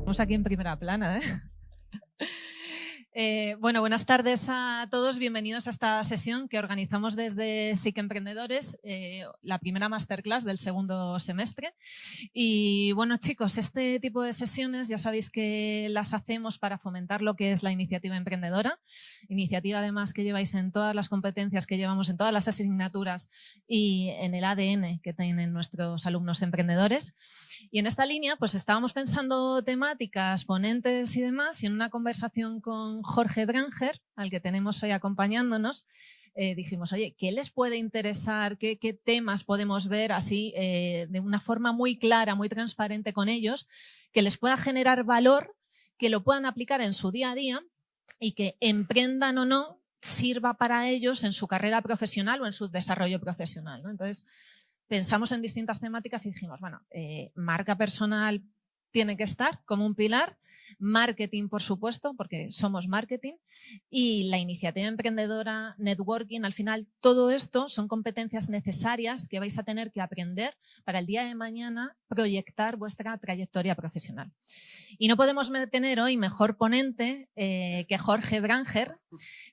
Estamos aquí en primera plana, ¿eh? Bueno, buenas tardes a todos. Bienvenidos a esta sesión que organizamos desde SIC Emprendedores, la primera masterclass del segundo semestre. Y bueno, chicos, este tipo de sesiones ya sabéis que las hacemos para fomentar lo que es la iniciativa emprendedora. Iniciativa además que lleváis en todas las competencias que llevamos en todas las asignaturas y en el ADN que tienen nuestros alumnos emprendedores. Y en esta línea pues estábamos pensando temáticas, ponentes y demás, y en una conversación con Jorge Branger, al que tenemos hoy acompañándonos, dijimos, oye, ¿qué les puede interesar? ¿Qué temas podemos ver así de una forma muy clara, muy transparente con ellos, que les pueda generar valor, que lo puedan aplicar en su día a día y que emprendan o no sirva para ellos en su carrera profesional o en su desarrollo profesional, ¿no? Entonces, pensamos en distintas temáticas y dijimos, bueno, marca personal tiene que estar como un pilar, marketing, por supuesto, porque somos marketing, y la iniciativa emprendedora, networking, al final todo esto son competencias necesarias que vais a tener que aprender para el día de mañana proyectar vuestra trayectoria profesional. Y no podemos tener hoy mejor ponente que Jorge Branger,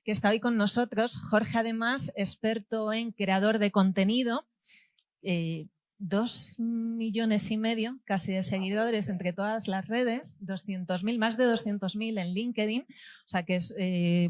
que está hoy con nosotros. Jorge, además, experto en creador de contenido, 2,5 millones casi de seguidores entre todas las redes, 200.000, más de 200.000 en LinkedIn, o sea que es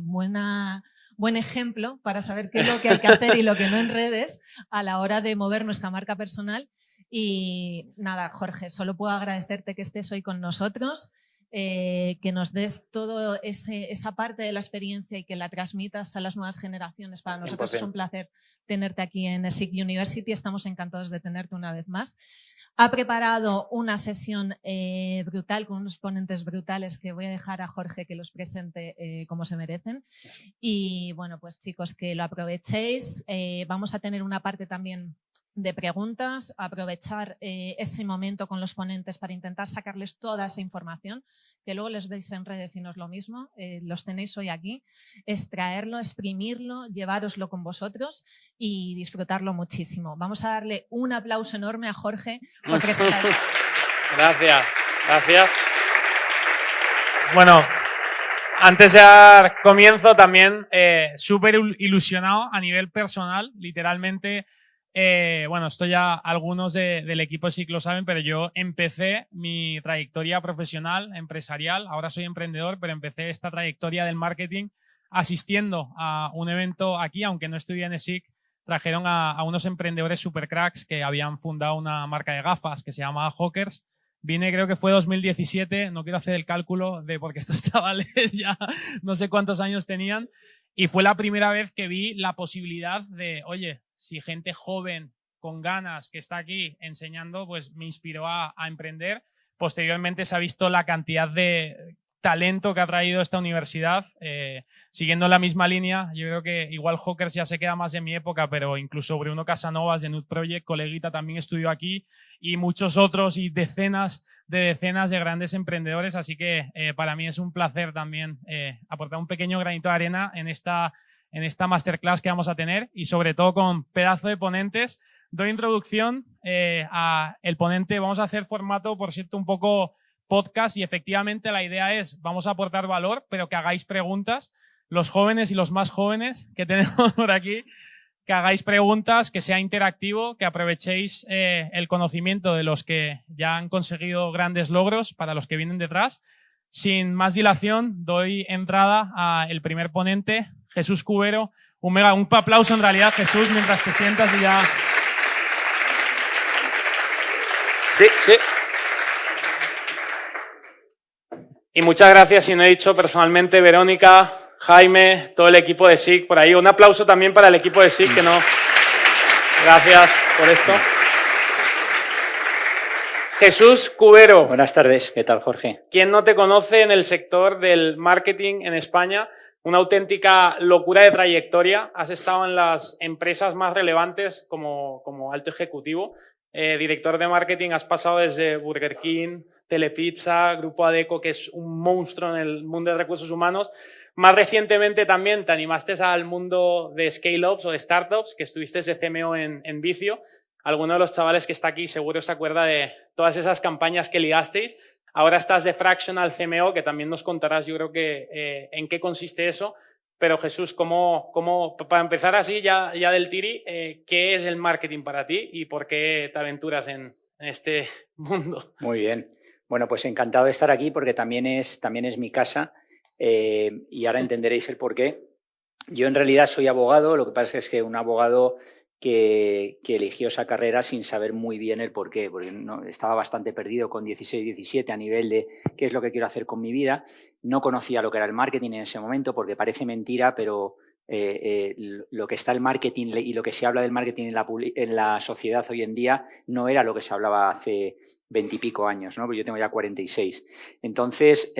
buen ejemplo para saber qué es lo que hay que hacer y lo que no en redes a la hora de mover nuestra marca personal. Y nada, Jorge, solo puedo agradecerte que estés hoy con nosotros, que nos des toda esa parte de la experiencia y que la transmitas a las nuevas generaciones. Para nosotros 100%. Es un placer tenerte aquí en SIC University. Estamos encantados de tenerte una vez más. Ha preparado una sesión brutal con unos ponentes brutales que voy a dejar a Jorge que los presente como se merecen. Y bueno, pues chicos, que lo aprovechéis. Vamos a tener una parte también de preguntas, aprovechar ese momento con los ponentes para intentar sacarles toda esa información, que luego les veis en redes y no es lo mismo, los tenéis hoy aquí, extraerlo, exprimirlo, llevároslo con vosotros y disfrutarlo muchísimo. Vamos a darle un aplauso enorme a Jorge por presentar. Gracias, gracias. Bueno, antes de dar comienzo también súper ilusionado a nivel personal, literalmente. Bueno, esto ya algunos del equipo sí que lo saben, pero yo empecé mi trayectoria profesional, empresarial, ahora soy emprendedor, pero empecé esta trayectoria del marketing asistiendo a un evento aquí, aunque no estudié en SIC, trajeron a unos emprendedores super cracks que habían fundado una marca de gafas que se llamaba Hawkers. Vine, creo que fue 2017, no quiero hacer el cálculo de porque estos chavales ya no sé cuántos años tenían, y fue la primera vez que vi la posibilidad de, oye, si gente joven con ganas que está aquí enseñando, pues me inspiró a emprender. Posteriormente se ha visto la cantidad de talento que ha traído esta universidad. Siguiendo la misma línea, yo creo que igual Hawkers ya se queda más de mi época, pero incluso Bruno Casanovas de Nude Project, coleguita, también estudió aquí, y muchos otros y decenas de grandes emprendedores. Así que para mí es un placer también aportar un pequeño granito de arena en esta masterclass que vamos a tener, y sobre todo con pedazo de ponentes. Doy introducción a el ponente. Vamos a hacer formato, por cierto, un poco podcast, y efectivamente la idea es, vamos a aportar valor, pero que hagáis preguntas, los jóvenes y los más jóvenes que tenemos por aquí, que hagáis preguntas, que sea interactivo, que aprovechéis el conocimiento de los que ya han conseguido grandes logros para los que vienen detrás. Sin más dilación, doy entrada al primer ponente, Jesús Cubero. Un aplauso en realidad, Jesús, mientras te sientas y ya. Sí. Y muchas gracias, si no he dicho personalmente, Verónica, Jaime, todo el equipo de SIC por ahí. Un aplauso también para el equipo de SIC, que no. Gracias por esto. Jesús Cubero. Buenas tardes, ¿qué tal, Jorge? ¿Quién no te conoce en el sector del marketing en España? Una auténtica locura de trayectoria. Has estado en las empresas más relevantes como alto ejecutivo. Director de marketing, has pasado desde Burger King, Telepizza, Grupo Adecco, que es un monstruo en el mundo de recursos humanos. Más recientemente también te animaste al mundo de scale-ups o de startups, que estuviste de CMO en Vicio. Alguno de los chavales que está aquí seguro se acuerda de todas esas campañas que ligasteis. Ahora estás de Fractional CMO, que también nos contarás, yo creo que en qué consiste eso. Pero Jesús, para empezar así ya del tiri, ¿qué es el marketing para ti y por qué te aventuras en este mundo? Muy bien. Bueno, pues encantado de estar aquí porque también es mi casa y ahora entenderéis el porqué. Yo en realidad soy abogado, lo que pasa es que un abogado que eligió esa carrera sin saber muy bien el porqué, porque no, estaba bastante perdido con 16, 17 a nivel de qué es lo que quiero hacer con mi vida. No conocía lo que era el marketing en ese momento porque parece mentira, pero lo que está el marketing y lo que se habla del marketing en la sociedad hoy en día no era lo que se hablaba hace 20 y pico años, ¿no? Porque yo tengo ya 46. Entonces,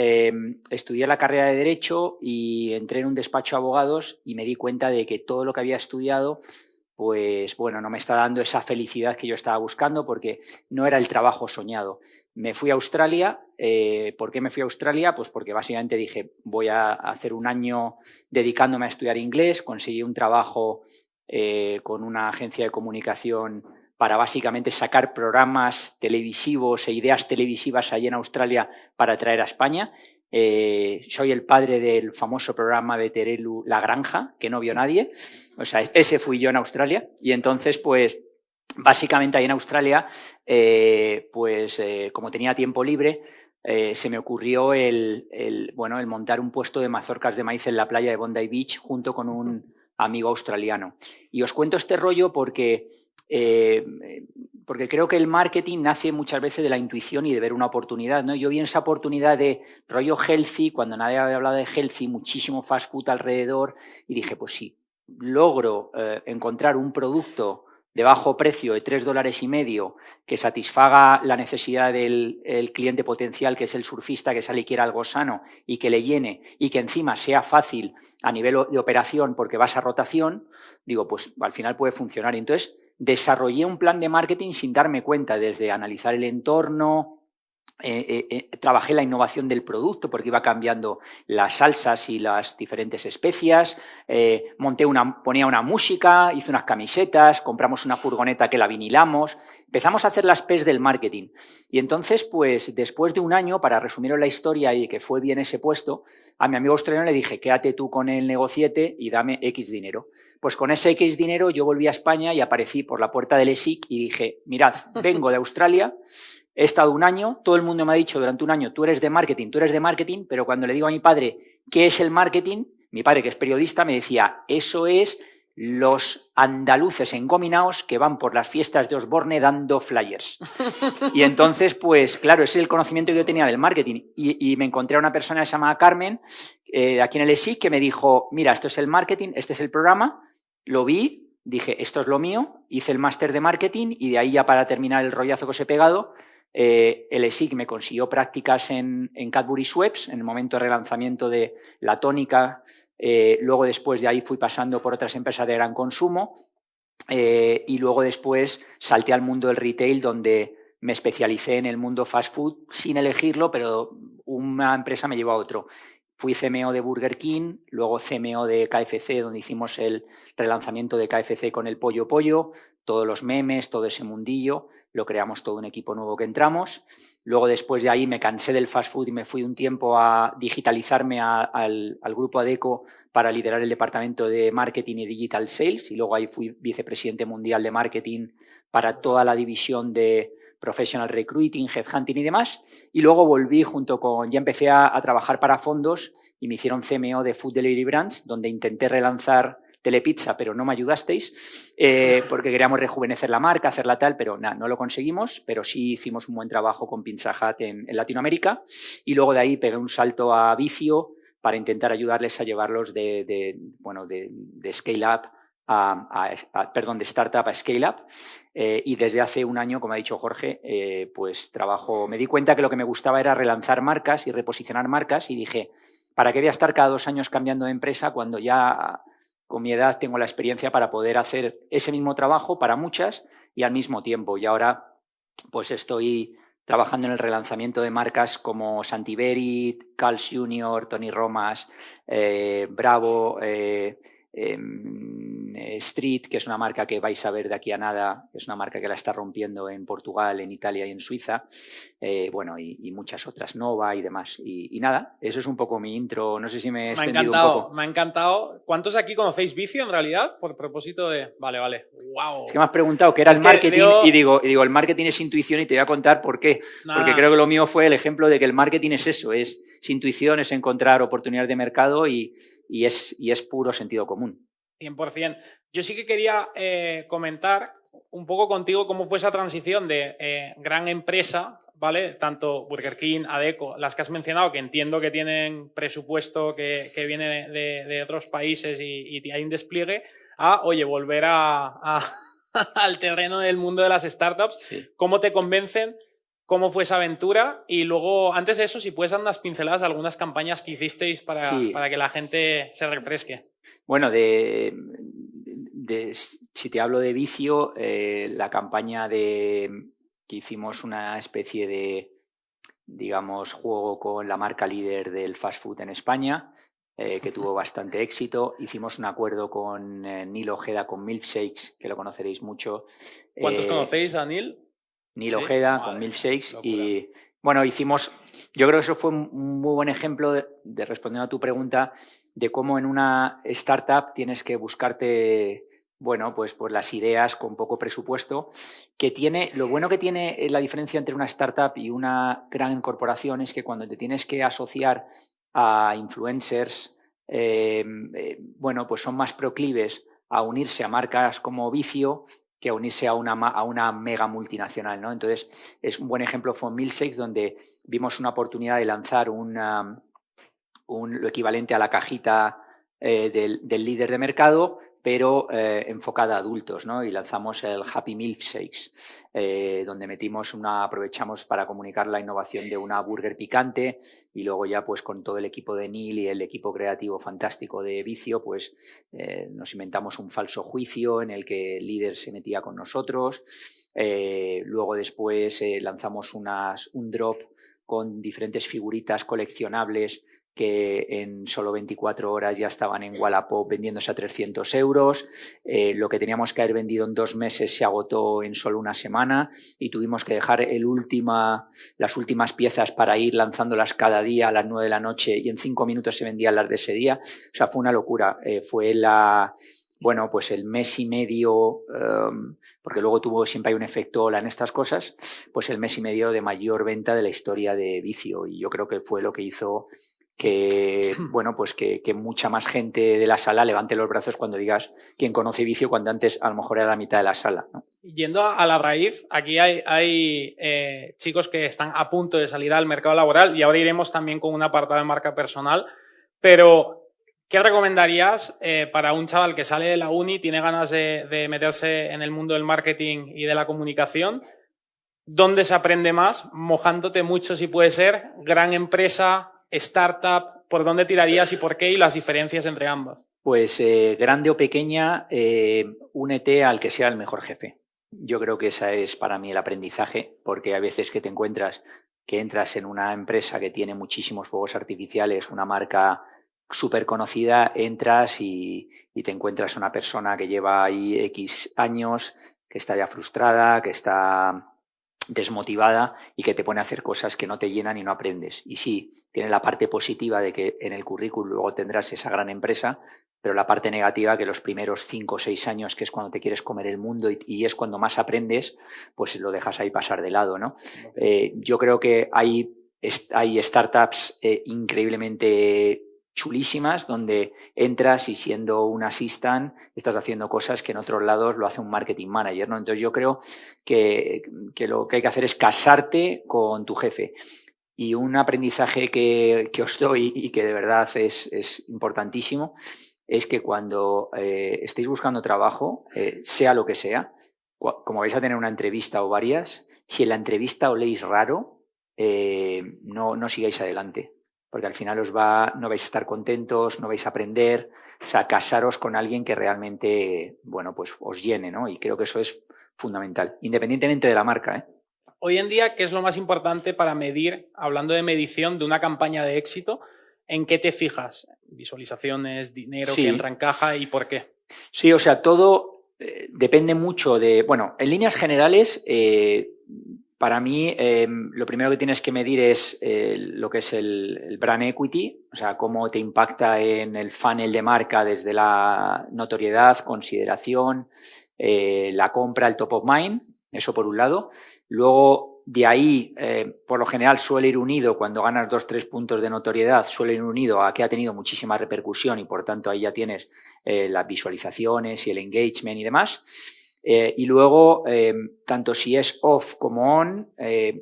estudié la carrera de Derecho y entré en un despacho de abogados y me di cuenta de que todo lo que había estudiado, pues bueno, no me está dando esa felicidad que yo estaba buscando porque no era el trabajo soñado. Me fui a Australia. ¿Por qué me fui a Australia? Pues porque básicamente dije, voy a hacer un año dedicándome a estudiar inglés. Conseguí un trabajo con una agencia de comunicación para básicamente sacar programas televisivos e ideas televisivas allí en Australia para traer a España. Soy el padre del famoso programa de Terelu La Granja, que no vio nadie. O sea, ese fui yo en Australia. Y entonces, pues, básicamente ahí en Australia, como tenía tiempo libre, se me ocurrió el montar un puesto de mazorcas de maíz en la playa de Bondi Beach junto con un amigo australiano. Y os cuento este rollo porque creo que el marketing nace muchas veces de la intuición y de ver una oportunidad, ¿no? Yo vi esa oportunidad de rollo healthy, cuando nadie había hablado de healthy, muchísimo fast food alrededor, y dije, pues sí, logro encontrar un producto de bajo precio, de $3,50, que satisfaga la necesidad del cliente potencial, que es el surfista que sale y quiere algo sano y que le llene y que encima sea fácil a nivel de operación porque vas a rotación, digo, pues al final puede funcionar. Y entonces desarrollé un plan de marketing sin darme cuenta, desde analizar el entorno. Trabajé la innovación del producto porque iba cambiando las salsas y las diferentes especias, ponía una música, hice unas camisetas, compramos una furgoneta que la vinilamos, empezamos a hacer las P's del marketing. Y entonces, pues después de un año, para resumiros la historia y que fue bien ese puesto, a mi amigo australiano le dije, quédate tú con el negociete y dame X dinero. Pues con ese X dinero yo volví a España y aparecí por la puerta del ESIC y dije, mirad, vengo de Australia. He estado un año, todo el mundo me ha dicho durante un año, tú eres de marketing, pero cuando le digo a mi padre, ¿qué es el marketing? Mi padre, que es periodista, me decía, eso es los andaluces engominaos que van por las fiestas de Osborne dando flyers. Y entonces, pues claro, ese es el conocimiento que yo tenía del marketing. Y me encontré a una persona que se llama Carmen, aquí en el ESIC, que me dijo, mira, esto es el marketing, este es el programa, lo vi, dije, esto es lo mío, hice el máster de marketing y de ahí ya para terminar el rollazo que os he pegado, el ESIC me consiguió prácticas en Cadbury Schweppes en el momento de relanzamiento de la tónica. Luego después de ahí fui pasando por otras empresas de gran consumo y luego después salté al mundo del retail, donde me especialicé en el mundo fast food sin elegirlo, pero una empresa me llevó a otro. Fui CMO de Burger King, luego CMO de KFC, donde hicimos el relanzamiento de KFC con el pollo, todos los memes, todo ese mundillo, lo creamos todo un equipo nuevo que entramos. Luego después de ahí me cansé del fast food y me fui un tiempo a digitalizarme al grupo Adecco para liderar el departamento de marketing y digital sales, y luego ahí fui vicepresidente mundial de marketing para toda la división de professional recruiting, headhunting y demás. Y luego volví ya empecé a trabajar para fondos y me hicieron CMO de Food Delivery Brands, donde intenté relanzar Telepizza, pero no me ayudasteis, porque queríamos rejuvenecer la marca, hacerla tal, pero no lo conseguimos, pero sí hicimos un buen trabajo con Pizza Hut en Latinoamérica. Y luego de ahí pegué un salto a Vicio para intentar ayudarles a llevarlos de scale-up de startup a scale-up. Y desde hace un año, como ha dicho Jorge, pues me di cuenta que lo que me gustaba era relanzar marcas y reposicionar marcas, y dije, ¿para qué voy a estar cada 2 años cambiando de empresa cuando ya con mi edad tengo la experiencia para poder hacer ese mismo trabajo para muchas y al mismo tiempo? Y ahora pues estoy trabajando en el relanzamiento de marcas como Santiberit, Carl's Jr., Tony Romas, Bravo, Street, que es una marca que vais a ver de aquí a nada, es una marca que la está rompiendo en Portugal, en Italia y en Suiza, bueno, y muchas otras, Nova y demás. Y nada, eso es un poco mi intro, no sé si me he extendido un poco. Me ha encantado. ¿Cuántos aquí conocéis Vicio en realidad? Por propósito de... Vale, wow. Es que me has preguntado qué era el marketing y digo, el marketing es intuición y te voy a contar por qué. Porque creo que lo mío fue el ejemplo de que el marketing es eso, es intuición, es encontrar oportunidades de mercado y es puro sentido común. 100%. Yo sí que quería comentar un poco contigo cómo fue esa transición de gran empresa, ¿vale? Tanto Burger King, Adecco, las que has mencionado, que entiendo que tienen presupuesto que viene de otros países y hay un despliegue, a, oye, volver al terreno del mundo de las startups. Sí. ¿Cómo te convencen? ¿Cómo fue esa aventura? Y luego, antes de eso, si puedes dar unas pinceladas de algunas campañas que hicisteis para que la gente se refresque. Bueno, si te hablo de Vicio, la campaña que hicimos una especie de, digamos, juego con la marca líder del fast food en España, que tuvo bastante éxito. Hicimos un acuerdo con Neil Ojeda, con Milkshakes, que lo conoceréis mucho. ¿Cuántos conocéis a Neil? Neil Ojeda, con Milkshakes. Y bueno, yo creo que eso fue un muy buen ejemplo de respondiendo a tu pregunta, de cómo en una startup tienes que buscarte, bueno, pues las ideas con poco presupuesto, lo bueno que tiene la diferencia entre una startup y una gran corporación es que cuando te tienes que asociar a influencers, bueno, pues son más proclives a unirse a marcas como Vicio que a unirse a una mega multinacional, ¿no? Entonces, un buen ejemplo fue Milkshakes, donde vimos una oportunidad de lanzar lo equivalente a la cajita del líder de mercado, pero enfocada a adultos, ¿no? Y lanzamos el Happy Milkshakes, donde aprovechamos para comunicar la innovación de una burger picante y luego ya pues con todo el equipo de Neil y el equipo creativo fantástico de Vicio, pues nos inventamos un falso juicio en el que el líder se metía con nosotros. Luego después lanzamos un drop con diferentes figuritas coleccionables que en solo 24 horas ya estaban en Wallapop vendiéndose a 300 euros. Lo que teníamos que haber vendido en 2 meses se agotó en solo una semana y tuvimos que dejar las últimas piezas para ir lanzándolas cada día a las 9 de la noche y en 5 minutos se vendían las de ese día. O sea, fue una locura. Fue bueno, pues el mes y medio, porque luego siempre hay un efecto ola en estas cosas, pues el mes y medio de mayor venta de la historia de Vicio. Y yo creo que fue lo que hizo que, bueno, pues que mucha más gente de la sala levante los brazos cuando digas quién conoce Vicio, cuando antes a lo mejor era la mitad de la sala, ¿no? Yendo a la raíz, aquí hay chicos que están a punto de salir al mercado laboral y ahora iremos también con un apartado de marca personal, pero ¿qué recomendarías para un chaval que sale de la uni, tiene ganas de meterse en el mundo del marketing y de la comunicación? ¿Dónde se aprende más? Mojándote mucho si puede ser, gran empresa, startup, ¿por dónde tirarías y por qué y las diferencias entre ambas? Pues grande o pequeña, únete al que sea el mejor jefe. Yo creo que ese es para mí el aprendizaje, porque hay veces que te encuentras que entras en una empresa que tiene muchísimos fuegos artificiales, una marca súper conocida, entras y te encuentras una persona que lleva ahí X años, que está ya frustrada, que está desmotivada y que te pone a hacer cosas que no te llenan y no aprendes. Y sí, tiene la parte positiva de que en el currículum luego tendrás esa gran empresa, pero la parte negativa que los primeros 5 o 6 años, que es cuando te quieres comer el mundo y es cuando más aprendes, pues lo dejas ahí pasar de lado, ¿no? Yo creo que hay startups increíblemente chulísimas donde entras y siendo un assistant estás haciendo cosas que en otros lados lo hace un marketing manager, ¿no? Entonces yo creo que lo que hay que hacer es casarte con tu jefe. Y un aprendizaje que os doy y que de verdad es importantísimo es que cuando estéis buscando trabajo, sea lo que sea, como vais a tener una entrevista o varias, si en la entrevista oléis raro, no sigáis adelante. Porque al final no vais a estar contentos, no vais a aprender, o sea, casaros con alguien que realmente, bueno, pues os llene, ¿no? Y creo que eso es fundamental, independientemente de la marca, ¿eh? Hoy en día, ¿qué es lo más importante para medir, hablando de medición de una campaña de éxito? ¿En qué te fijas? ¿Visualizaciones, dinero que entra en caja y por qué? Sí, o sea, todo depende mucho de... Bueno, en líneas generales, para mí, lo primero que tienes que medir es lo que es el brand equity, o sea, cómo te impacta en el funnel de marca desde la notoriedad, consideración, la compra, el top of mind, eso por un lado. Luego, de ahí, por lo general, suele ir unido, cuando ganas 2-3 puntos de notoriedad, suele ir unido a que ha tenido muchísima repercusión y, por tanto, ahí ya tienes las visualizaciones y el engagement y demás. Y luego, tanto si es off como on,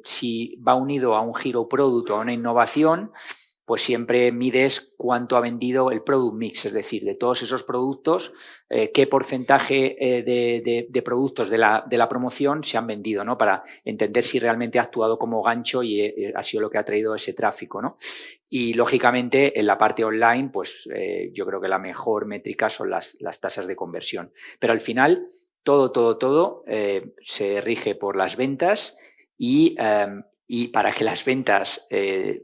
si va unido a un hero product o a una innovación, pues siempre mides cuánto ha vendido el product mix, es decir, de todos esos productos, qué porcentaje de productos de la promoción se han vendido, ¿no? Para entender si realmente ha actuado como gancho y ha sido lo que ha traído ese tráfico, ¿no? Y, lógicamente, en la parte online, pues yo creo que la mejor métrica son las tasas de conversión. Pero al final, todo se rige por las ventas y para que las ventas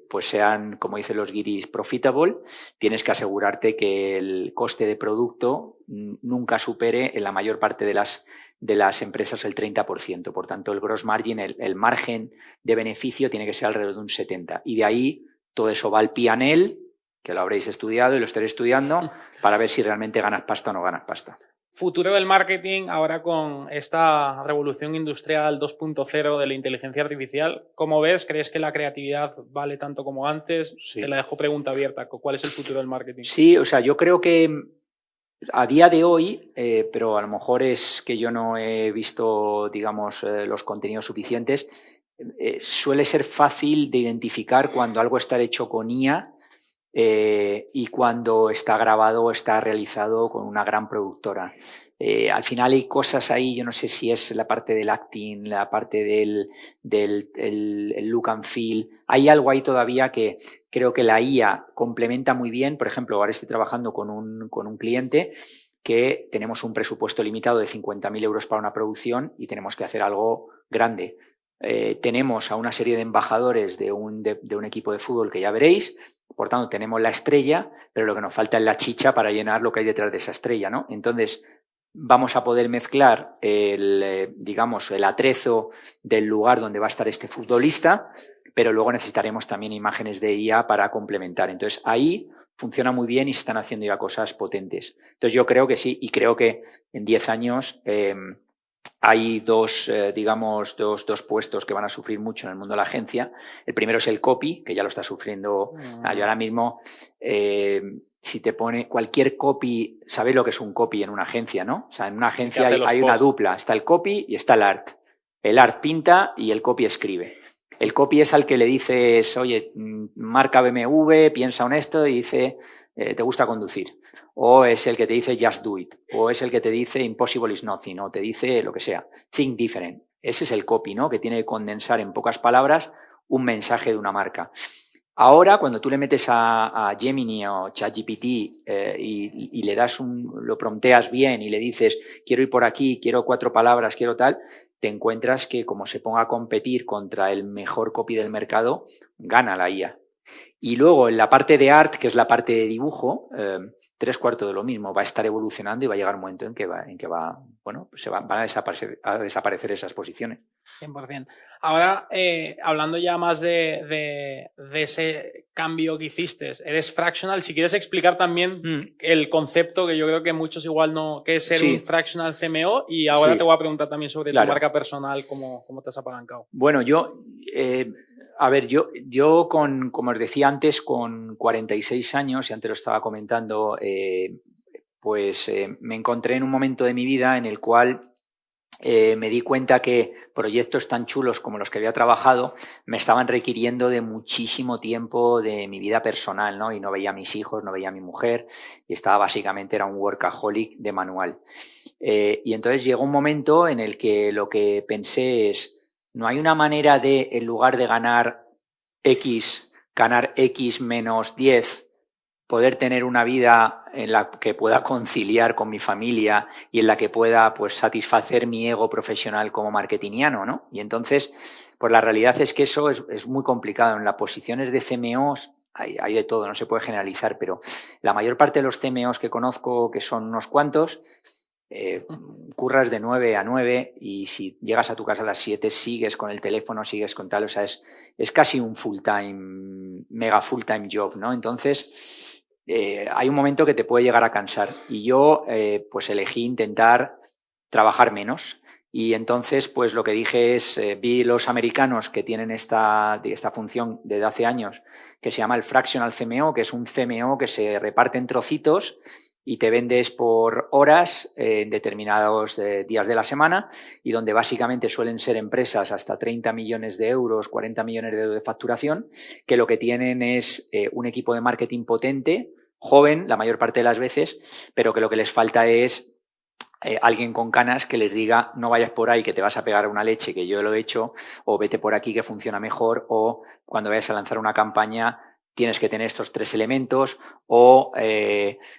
pues sean, como dicen los guiris, profitable, tienes que asegurarte que el coste de producto nunca supere en la mayor parte de las empresas el 30%. Por tanto, el gross margin, el margen de beneficio, tiene que ser alrededor de un 70%. Y de ahí todo eso va al P&L, que lo habréis estudiado y lo estaréis estudiando, para ver si realmente ganas pasta o no ganas pasta. Futuro del marketing ahora con esta revolución industrial 2.0 de la inteligencia artificial. ¿Cómo ves? ¿Crees que la creatividad vale tanto como antes? Sí. Te la dejo pregunta abierta. ¿Cuál es el futuro del marketing? Sí, o sea, yo creo que a día de hoy, pero a lo mejor es que yo no he visto, digamos, los contenidos suficientes, suele ser fácil de identificar cuando algo está hecho con IA y cuando está grabado o está realizado con una gran productora. Al final hay cosas ahí, yo no sé si es la parte del acting, la parte del el look and feel. Hay algo ahí todavía que creo que la IA complementa muy bien. Por ejemplo, ahora estoy trabajando con un cliente que tenemos un presupuesto limitado de 50.000 euros para una producción y tenemos que hacer algo grande. Tenemos a una serie de embajadores de un equipo de fútbol que ya veréis. Por tanto, tenemos la estrella, pero lo que nos falta es la chicha para llenar lo que hay detrás de esa estrella, ¿no? Entonces, vamos a poder mezclar digamos, el atrezo del lugar donde va a estar este futbolista, pero luego necesitaremos también imágenes de IA para complementar. Entonces, ahí funciona muy bien y se están haciendo ya cosas potentes. Entonces, yo creo que sí, y creo que en 10 años hay dos puestos que van a sufrir mucho en el mundo de la agencia. El primero es el copy, que ya lo está sufriendo. Yo ahora mismo, si te pone cualquier copy, ¿sabéis lo que es un copy en una agencia, no? O sea, en una agencia hay una dupla. Está el copy y está el art. El art pinta y el copy escribe. El copy es al que le dices, oye, marca BMW, piensa honesto y dice, ¿te gusta conducir? O es el que te dice just do it, o es el que te dice impossible is nothing, o te dice lo que sea, think different. Ese es el copy, ¿no? Que tiene que condensar en pocas palabras un mensaje de una marca. Ahora, cuando tú le metes a Gemini o ChatGPT y le das lo prompteas bien y le dices, quiero ir por aquí, quiero 4 palabras, quiero tal, te encuentras que como se ponga a competir contra el mejor copy del mercado, gana la IA. Y luego en la parte de art, que es la parte de dibujo, 3/4 de lo mismo, va a estar evolucionando y va a llegar un momento en que van a desaparecer esas posiciones. 100%. Ahora, hablando ya más de ese cambio que hiciste, eres fractional. Si quieres explicar también el concepto, que yo creo que muchos igual no, que es ser un fractional CMO, y ahora te voy a preguntar también sobre tu marca personal, cómo te has apalancado. Bueno, yo como os decía antes, con 46 años, y antes lo estaba comentando, me encontré en un momento de mi vida en el cual me di cuenta que proyectos tan chulos como los que había trabajado me estaban requiriendo de muchísimo tiempo de mi vida personal, ¿no? Y no veía a mis hijos, no veía a mi mujer, y era un workaholic de manual. Y entonces llegó un momento en el que lo que pensé es, no hay una manera de, en lugar de ganar X menos 10, poder tener una vida en la que pueda conciliar con mi familia y en la que pueda, pues, satisfacer mi ego profesional como marketingiano, ¿no? Y entonces, pues la realidad es que eso es muy complicado. En las posiciones de CMOs hay de todo, no se puede generalizar, pero la mayor parte de los CMOs que conozco, que son unos cuantos, curras de 9 a 9 y si llegas a tu casa a las 7 sigues con el teléfono, sigues con tal, o sea, es casi un mega full time job, ¿no? Entonces, hay un momento que te puede llegar a cansar y yo pues elegí intentar trabajar menos. Y entonces, pues lo que dije es, vi los americanos que tienen esta función desde hace años, que se llama el fractional CMO, que es un CMO que se reparte en trocitos y te vendes por horas en determinados días de la semana y donde básicamente suelen ser empresas hasta 30 millones de euros, 40 millones de euros de facturación, que lo que tienen es un equipo de marketing potente, joven la mayor parte de las veces, pero que lo que les falta es alguien con canas que les diga no vayas por ahí que te vas a pegar una leche que yo lo he hecho, o vete por aquí que funciona mejor, o cuando vayas a lanzar una campaña tienes que tener estos 3 elementos, o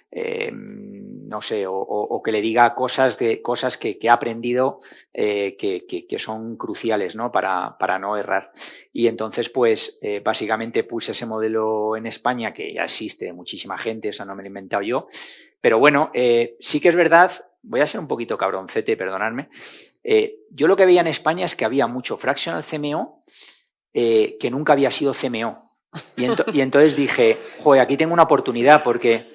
no sé, o que le diga cosas que ha aprendido que son cruciales, ¿no? para no errar. Y entonces, pues, básicamente puse ese modelo en España, que ya existe muchísima gente, eso no me lo he inventado yo. Pero bueno, sí que es verdad, voy a ser un poquito cabroncete, perdonadme. Yo lo que veía en España es que había mucho fractional CMO que nunca había sido CMO. Y entonces dije, joder, aquí tengo una oportunidad porque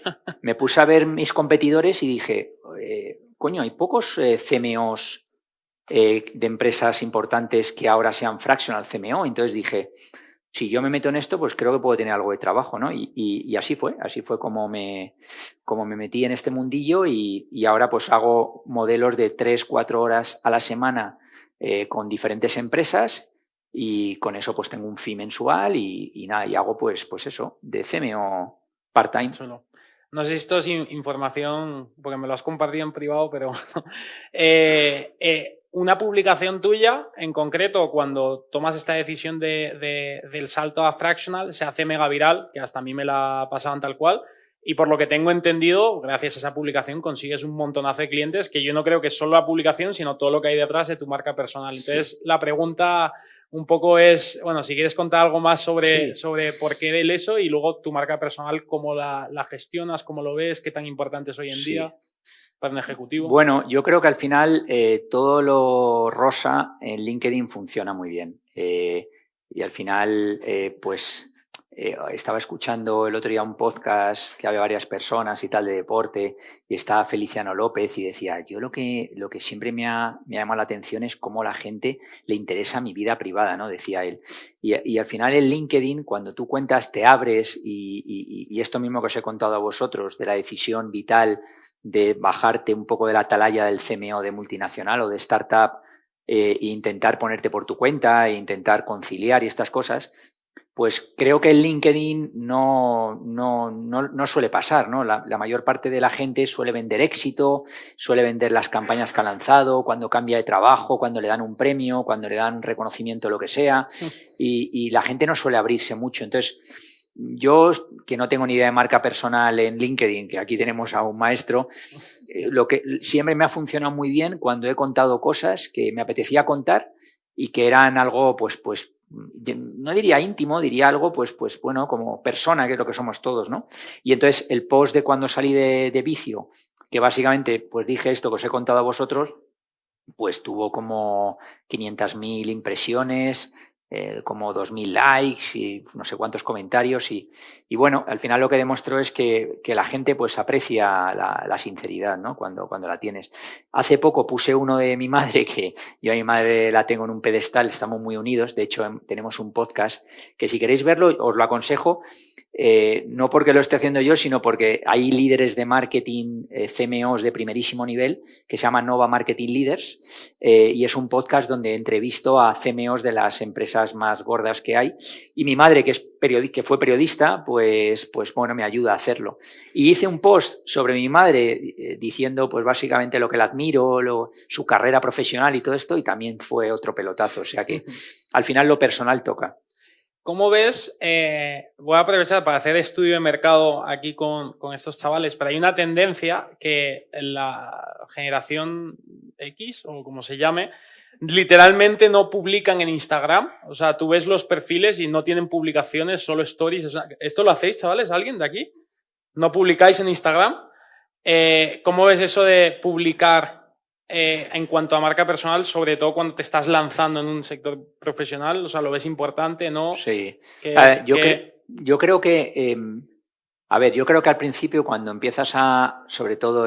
me puse a ver mis competidores y dije, coño, hay pocos CMOs de empresas importantes que ahora sean fractional CMO. Entonces dije, si yo me meto en esto, pues creo que puedo tener algo de trabajo, ¿no? Y así fue como me metí en este mundillo y ahora pues hago modelos de 3-4 horas a la semana con diferentes empresas y con eso pues tengo un fee mensual y nada, y hago pues eso, de CMO part-time. No sé si esto es información, porque me lo has compartido en privado, pero una publicación tuya, en concreto, cuando tomas esta decisión del salto a fractional, se hace mega viral, que hasta a mí me la pasaban tal cual, y por lo que tengo entendido, gracias a esa publicación consigues un montonazo de clientes, que yo no creo que es solo la publicación, sino todo lo que hay detrás de tu marca personal. Entonces, sí. La pregunta un poco es, bueno, si quieres contar algo más sobre por qué eso y luego tu marca personal, cómo la gestionas, cómo lo ves, qué tan importante es hoy en día para un ejecutivo. Bueno, yo creo que al final todo lo rosa en LinkedIn funciona muy bien. Y al final, pues estaba escuchando el otro día un podcast que había varias personas y tal de deporte y estaba Feliciano López y decía, yo lo que siempre me ha llamado la atención es cómo a la gente le interesa mi vida privada, ¿no? Decía él. Y al final en LinkedIn, cuando tú cuentas, te abres y esto mismo que os he contado a vosotros de la decisión vital de bajarte un poco de la atalaya del CMO de multinacional o de startup e intentar ponerte por tu cuenta e intentar conciliar y estas cosas, pues creo que en LinkedIn no suele pasar, ¿no? La mayor parte de la gente suele vender éxito, suele vender las campañas que ha lanzado, cuando cambia de trabajo, cuando le dan un premio, cuando le dan reconocimiento, lo que sea, y la gente no suele abrirse mucho. Entonces, yo, que no tengo ni idea de marca personal en LinkedIn, que aquí tenemos a un maestro, lo que siempre me ha funcionado muy bien cuando he contado cosas que me apetecía contar y que eran algo, pues no diría íntimo, diría algo, pues bueno, como persona, que es lo que somos todos, ¿no? Y entonces el post de cuando salí de Vicio, que básicamente pues dije esto que os he contado a vosotros, pues tuvo como 500.000 impresiones, como 2.000 likes y no sé cuántos comentarios y bueno, al final lo que demostró es que la gente pues aprecia la sinceridad, ¿no? Cuando la tienes. Hace poco puse uno de mi madre, que yo a mi madre la tengo en un pedestal, estamos muy unidos, de hecho tenemos un podcast que si queréis verlo os lo aconsejo, no porque lo esté haciendo yo, sino porque hay líderes de marketing, CMOs de primerísimo nivel, que se llama Nova Marketing Leaders, y es un podcast donde entrevisto a CMOs de las empresas más gordas que hay, y mi madre, que fue periodista, pues bueno, me ayuda a hacerlo. Y hice un post sobre mi madre diciendo pues básicamente lo que la admiro, su carrera profesional y todo esto, y también fue otro pelotazo, o sea que al final lo personal toca. ¿Cómo ves? Voy a aprovechar para hacer estudio de mercado aquí con estos chavales, pero hay una tendencia que en la generación X, o como se llame, literalmente no publican en Instagram. O sea, tú ves los perfiles y no tienen publicaciones, solo stories. ¿Esto lo hacéis, chavales? ¿Alguien de aquí? ¿No publicáis en Instagram? ¿Cómo ves eso de publicar en cuanto a marca personal, sobre todo cuando te estás lanzando en un sector profesional? O sea, ¿lo ves importante, no? Sí. Yo creo que... a ver, yo creo que al principio cuando empiezas sobre todo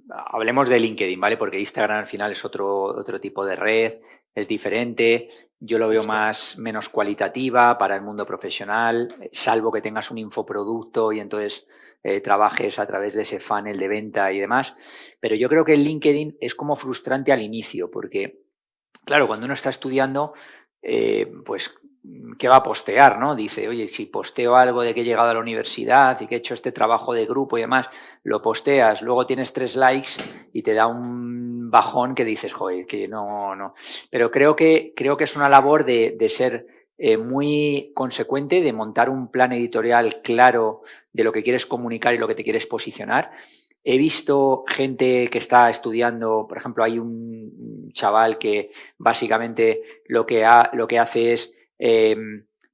hablemos de LinkedIn, ¿vale? Porque Instagram al final es otro tipo de red, es diferente, yo lo veo menos cualitativa para el mundo profesional, salvo que tengas un infoproducto y entonces trabajes a través de ese funnel de venta y demás. Pero yo creo que el LinkedIn es como frustrante al inicio, porque, claro, cuando uno está estudiando, pues ¿qué va a postear, no? Dice, oye, si posteo algo de que he llegado a la universidad y que he hecho este trabajo de grupo y demás, lo posteas, luego tienes 3 likes y te da un bajón que dices, joder, que no. Pero creo que es una labor de ser muy consecuente, de montar un plan editorial claro de lo que quieres comunicar y lo que te quieres posicionar. He visto gente que está estudiando, por ejemplo, hay un chaval que básicamente lo que hace es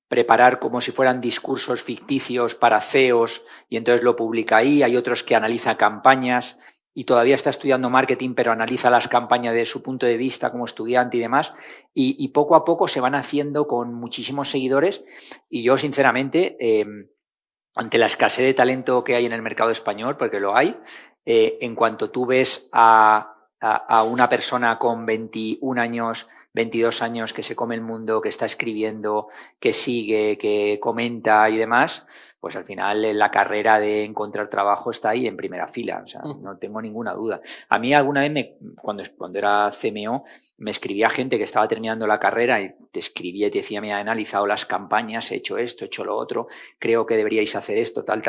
preparar como si fueran discursos ficticios para CEOs y entonces lo publica ahí. Hay otros que analizan campañas y todavía está estudiando marketing, pero analiza las campañas desde su punto de vista como estudiante y demás. Y poco a poco se van haciendo con muchísimos seguidores. Y yo, sinceramente, ante la escasez de talento que hay en el mercado español, porque lo hay, en cuanto tú ves a una persona con 21 años, 22 años que se come el mundo, que está escribiendo, que sigue, que comenta y demás, pues al final la carrera de encontrar trabajo está ahí en primera fila, o sea, no tengo ninguna duda. A mí alguna vez, cuando era CMO, me escribía gente que estaba terminando la carrera y te escribía y te decía, me he analizado las campañas, he hecho esto, he hecho lo otro, creo que deberíais hacer esto, tal,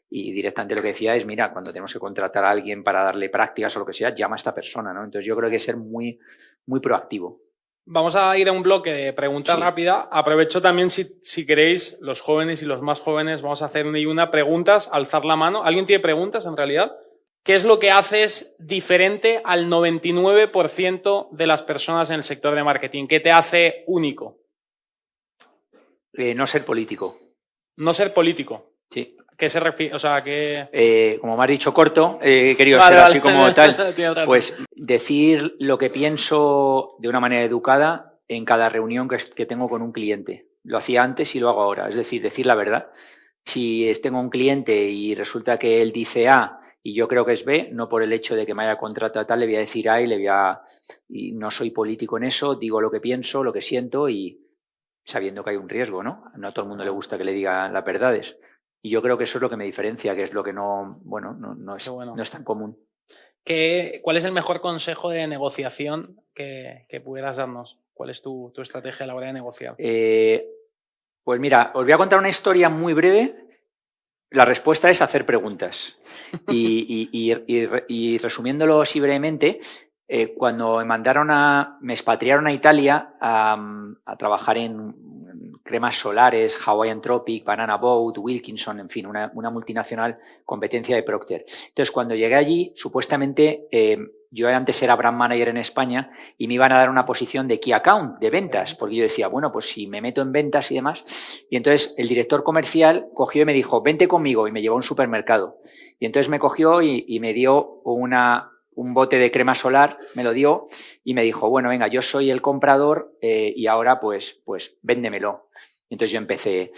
y directamente lo que decía es, mira, cuando tenemos que contratar a alguien para darle prácticas o lo que sea, llama a esta persona, ¿no? Entonces yo creo que hay que ser muy, muy proactivo. Vamos a ir a un bloque de preguntas rápida. Aprovecho también, si queréis, los jóvenes y los más jóvenes, vamos a hacer una preguntas, alzar la mano. ¿Alguien tiene preguntas en realidad? ¿Qué es lo que haces diferente al 99% de las personas en el sector de marketing? ¿Qué te hace único? No ser político. No ser político. Sí. ¿Qué se refiere? O sea, como me has dicho corto, he querido ser así como tal, pues decir lo que pienso de una manera educada en cada reunión que tengo con un cliente. Lo hacía antes y lo hago ahora, es decir la verdad. Si tengo un cliente y resulta que él dice A y yo creo que es B, no por el hecho de que me haya contratado tal, le voy a decir A y no soy político en eso, digo lo que pienso, lo que siento y sabiendo que hay un riesgo, ¿no? No a todo el mundo le gusta que le digan las verdades. Y yo creo que eso es lo que me diferencia, que es lo que no es tan común. ¿Cuál es el mejor consejo de negociación que pudieras darnos? ¿Cuál es tu estrategia a la hora de negociar? Pues mira, os voy a contar una historia muy breve. La respuesta es hacer preguntas. Y resumiéndolo así brevemente, cuando me expatriaron a Italia a trabajar en cremas solares, Hawaiian Tropic, Banana Boat, Wilkinson, en fin, una multinacional competencia de Procter. Entonces, cuando llegué allí, supuestamente yo antes era brand manager en España y me iban a dar una posición de key account, de ventas, porque yo decía, bueno, pues si me meto en ventas y demás. Y entonces el director comercial cogió y me dijo, vente conmigo, y me llevó a un supermercado. Y entonces me cogió y me dio un bote de crema solar, me lo dio y me dijo, bueno, venga, yo soy el comprador y ahora pues véndemelo. Y entonces yo empecé,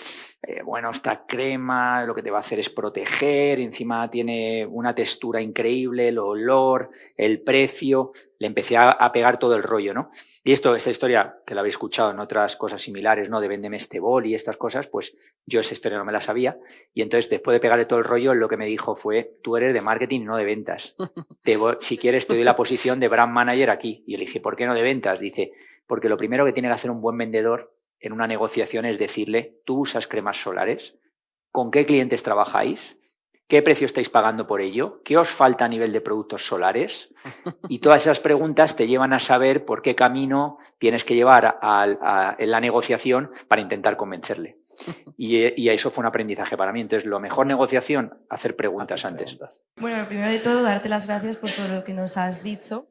esta crema lo que te va a hacer es proteger, encima tiene una textura increíble, el olor, el precio, le empecé a pegar todo el rollo, ¿no? Y esta historia, que la habéis escuchado en otras cosas similares, ¿no? De véndeme este bol y estas cosas, pues yo esa historia no me la sabía. Y entonces, después de pegarle todo el rollo, lo que me dijo fue, tú eres de marketing y no de ventas. Si quieres, te doy la posición de brand manager aquí. Y le dije, ¿por qué no de ventas? Dice, porque lo primero que tiene que hacer un buen vendedor en una negociación es decirle, tú usas cremas solares, ¿con qué clientes trabajáis? ¿Qué precio estáis pagando por ello? ¿Qué os falta a nivel de productos solares? Y todas esas preguntas te llevan a saber por qué camino tienes que llevar en la negociación para intentar convencerle. Y eso fue un aprendizaje para mí. Entonces, lo mejor negociación, hacer preguntas antes. Bueno, primero de todo, darte las gracias por todo lo que nos has dicho.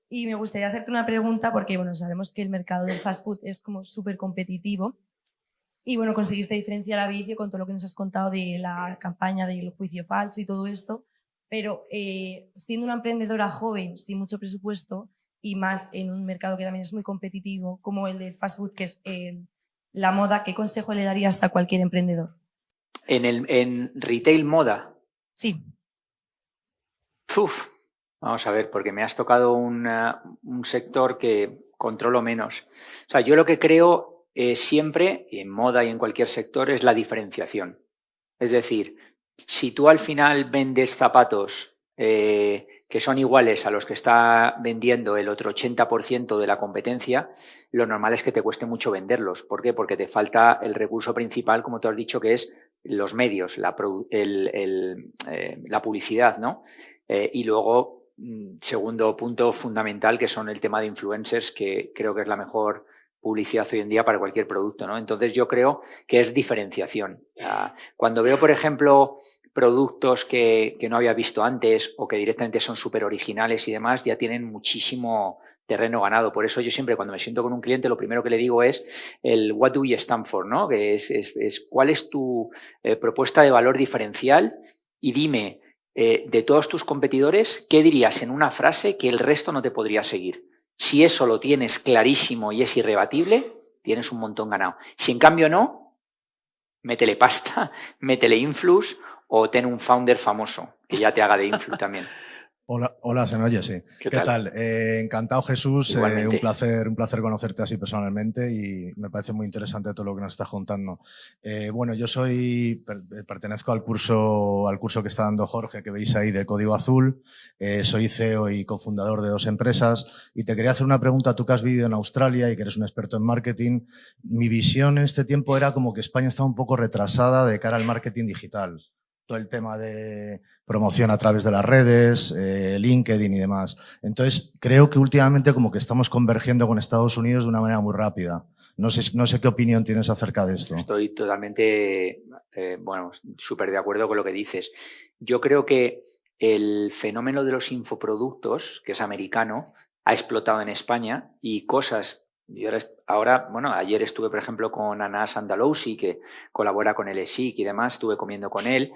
Y me gustaría hacerte una pregunta porque, bueno, sabemos que el mercado del fast food es como súper competitivo y, bueno, conseguiste diferenciar a Vicio con todo lo que nos has contado de la campaña del juicio falso y todo esto, pero siendo una emprendedora joven, sin mucho presupuesto y más en un mercado que también es muy competitivo como el del fast food, que es la moda, ¿qué consejo le darías a cualquier emprendedor? En retail moda. Sí. Vamos a ver, porque me has tocado un sector que controlo menos. O sea, yo lo que creo siempre, en moda y en cualquier sector, es la diferenciación. Es decir, si tú al final vendes zapatos que son iguales a los que está vendiendo el otro 80% de la competencia, lo normal es que te cueste mucho venderlos. ¿Por qué? Porque te falta el recurso principal, como tú has dicho, que es los medios, la publicidad, ¿no? Y luego, segundo punto fundamental, que son el tema de influencers, que creo que es la mejor publicidad hoy en día para cualquier producto, ¿no? Entonces yo creo que es diferenciación. Cuando veo, por ejemplo, productos que no había visto antes o que directamente son súper originales y demás, ya tienen muchísimo terreno ganado. Por eso yo siempre cuando me siento con un cliente lo primero que le digo es el what do you stand for, ¿no? Que es cuál es tu propuesta de valor diferencial y dime de todos tus competidores, ¿qué dirías en una frase que el resto no te podría seguir? Si eso lo tienes clarísimo y es irrebatible, tienes un montón ganado. Si en cambio no, métele pasta, métele influx o ten un founder famoso que ya te haga de influ también. Hola, se me oye, sí. ¿Qué tal? Encantado, Jesús. Un placer conocerte así personalmente y me parece muy interesante todo lo que nos estás contando. Bueno, yo pertenezco al curso que está dando Jorge, que veis ahí, de Código Azul. Soy CEO y cofundador de 2 empresas y te quería hacer una pregunta. Tú que has vivido en Australia y que eres un experto en marketing, mi visión en este tiempo era como que España estaba un poco retrasada de cara al marketing digital. Todo el tema de promoción a través de las redes, LinkedIn y demás. Entonces, creo que últimamente como que estamos convergiendo con Estados Unidos de una manera muy rápida. No sé qué opinión tienes acerca de esto. Estoy totalmente, súper de acuerdo con lo que dices. Yo creo que el fenómeno de los infoproductos, que es americano, ha explotado en España y cosas... Yo ayer estuve, por ejemplo, con Anas Andalousi, que colabora con el ESIC y demás, estuve comiendo con él,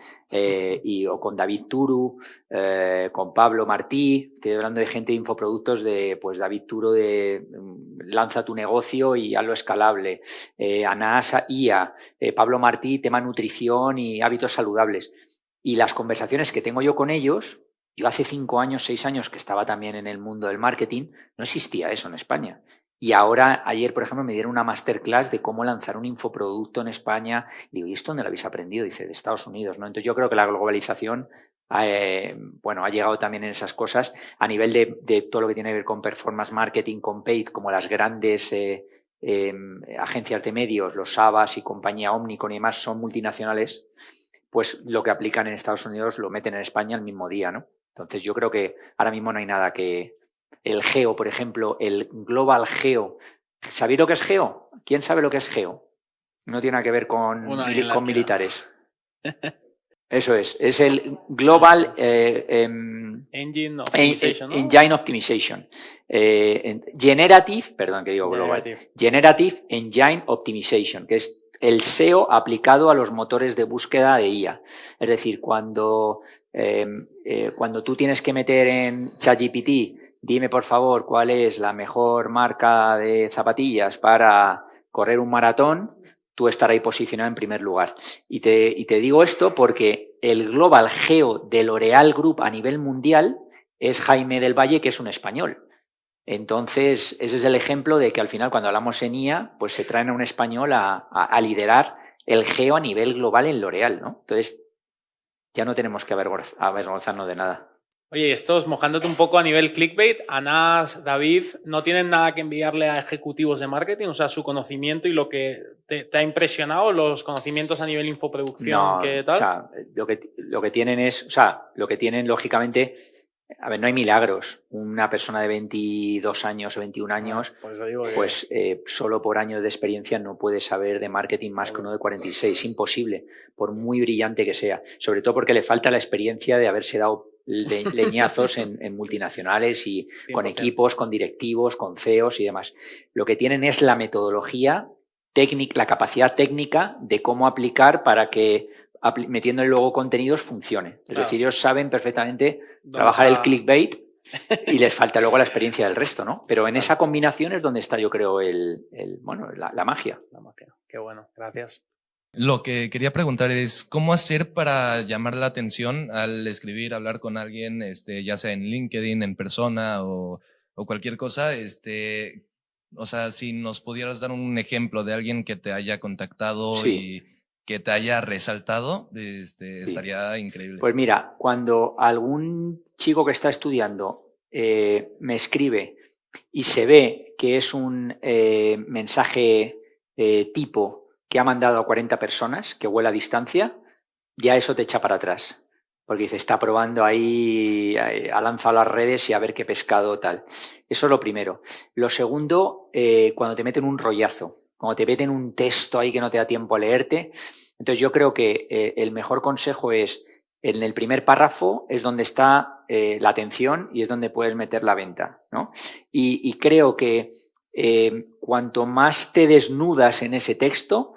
o con David Turu, con Pablo Martí, estoy hablando de gente de infoproductos pues David Turu de lanza tu negocio y hazlo escalable, Anas IA, Pablo Martí, tema nutrición y hábitos saludables. Y las conversaciones que tengo yo con ellos, yo hace 5 años, 6 años que estaba también en el mundo del marketing, no existía eso en España. Y ahora, ayer, por ejemplo, me dieron una masterclass de cómo lanzar un infoproducto en España. Y digo, ¿y esto dónde lo habéis aprendido? Dice, de Estados Unidos, ¿no? Entonces yo creo que la globalización ha llegado también en esas cosas a nivel de todo lo que tiene que ver con performance marketing, con paid, como las grandes agencias de medios, los Savas y compañía Omnicom y demás son multinacionales, pues lo que aplican en Estados Unidos lo meten en España el mismo día, ¿no? Entonces yo creo que ahora mismo no hay nada que... El geo, por ejemplo, el global geo. ¿Sabéis lo que es geo? ¿Quién sabe lo que es geo? No tiene nada que ver con militares. Eso es el global Engine Optimization, ¿no? Engine Optimization. Generative Engine Optimization, que es el SEO aplicado a los motores de búsqueda de IA. Es decir, cuando tú tienes que meter en ChatGPT, dime por favor cuál es la mejor marca de zapatillas para correr un maratón, tú estarás ahí posicionado en primer lugar. Y te digo esto porque el Global Geo de L'Oréal Group a nivel mundial es Jaime del Valle, que es un español. Entonces, ese es el ejemplo de que al final cuando hablamos en IA, pues se traen a un español a liderar el geo a nivel global en L'Oréal, ¿no? Entonces, ya no tenemos que avergonzarnos de nada. Oye, estos, mojándote un poco a nivel clickbait, Anas, David, ¿no tienen nada que enviarle a ejecutivos de marketing? O sea, su conocimiento y lo que te ha impresionado, los conocimientos a nivel infoproducción, ¿qué tal? O sea, lo que tienen lógicamente, a ver, no hay milagros. Una persona de 22 años o 21 años, pues solo por años de experiencia no puede saber de marketing más que uno de 46. Imposible, por muy brillante que sea. Sobre todo porque le falta la experiencia de haberse dado leñazos en multinacionales y 100%. Con equipos, con directivos, con CEOs y demás. Lo que tienen es la metodología técnica, la capacidad técnica de cómo aplicar para que metiéndole luego contenidos funcione. Es decir, ellos saben perfectamente trabajar el clickbait y les falta luego la experiencia del resto, ¿no? Pero en esa combinación es donde está, yo creo, la magia. La magia. Qué bueno, gracias. Lo que quería preguntar es cómo hacer para llamar la atención al escribir, hablar con alguien, ya sea en LinkedIn, en persona o cualquier cosa, o sea, si nos pudieras dar un ejemplo de alguien que te haya contactado y que te haya resaltado, estaría increíble. Pues mira, cuando algún chico que está estudiando me escribe y se ve que es un mensaje tipo que ha mandado a 40 personas, que huele a distancia, ya eso te echa para atrás. Porque dice, está probando ahí, ha lanzado las redes y a ver qué pescado tal. Eso es lo primero. Lo segundo, cuando te meten un rollazo, cuando te meten un texto ahí que no te da tiempo a leerte. Entonces yo creo que el mejor consejo es, en el primer párrafo es donde está la atención y es donde puedes meter la venta, ¿no? Y creo que cuanto más te desnudas en ese texto,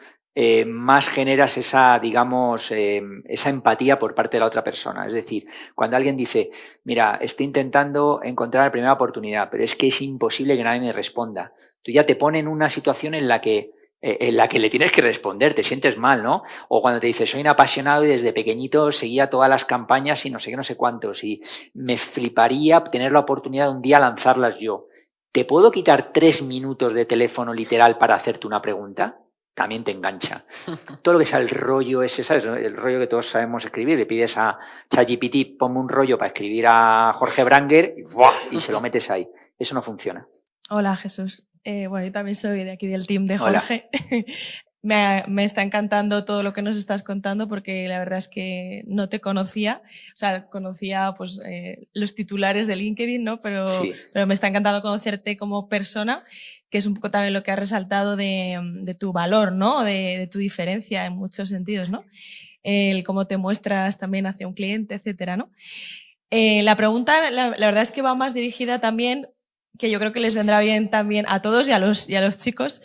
más generas esa, digamos, esa empatía por parte de la otra persona. Es decir, cuando alguien dice, mira, estoy intentando encontrar la primera oportunidad, pero es que es imposible que nadie me responda. Tú ya te pones en una situación en la que le tienes que responder, te sientes mal, ¿no? O cuando te dices, soy un apasionado y desde pequeñito seguía todas las campañas y no sé qué, no sé cuántos, y me fliparía tener la oportunidad de un día lanzarlas yo. ¿Te puedo quitar 3 minutos de teléfono literal para hacerte una pregunta? También te engancha. Todo lo que sea el rollo ese, ¿sabes? El rollo que todos sabemos escribir. Le pides a ChatGPT, ponme un rollo para escribir a Jorge Branger y se lo metes ahí. Eso no funciona. Hola, Jesús. Bueno, yo también soy de aquí del team de Jorge. Me está encantando todo lo que nos estás contando porque la verdad es que no te conocía. O sea, conocía pues los titulares de LinkedIn, ¿no? Pero me está encantando conocerte como persona, que es un poco también lo que has resaltado de tu valor, ¿no? De tu diferencia en muchos sentidos, ¿no? El cómo te muestras también hacia un cliente, etcétera, ¿no? La pregunta, la verdad es que va más dirigida también, que yo creo que les vendrá bien también a todos y a los chicos.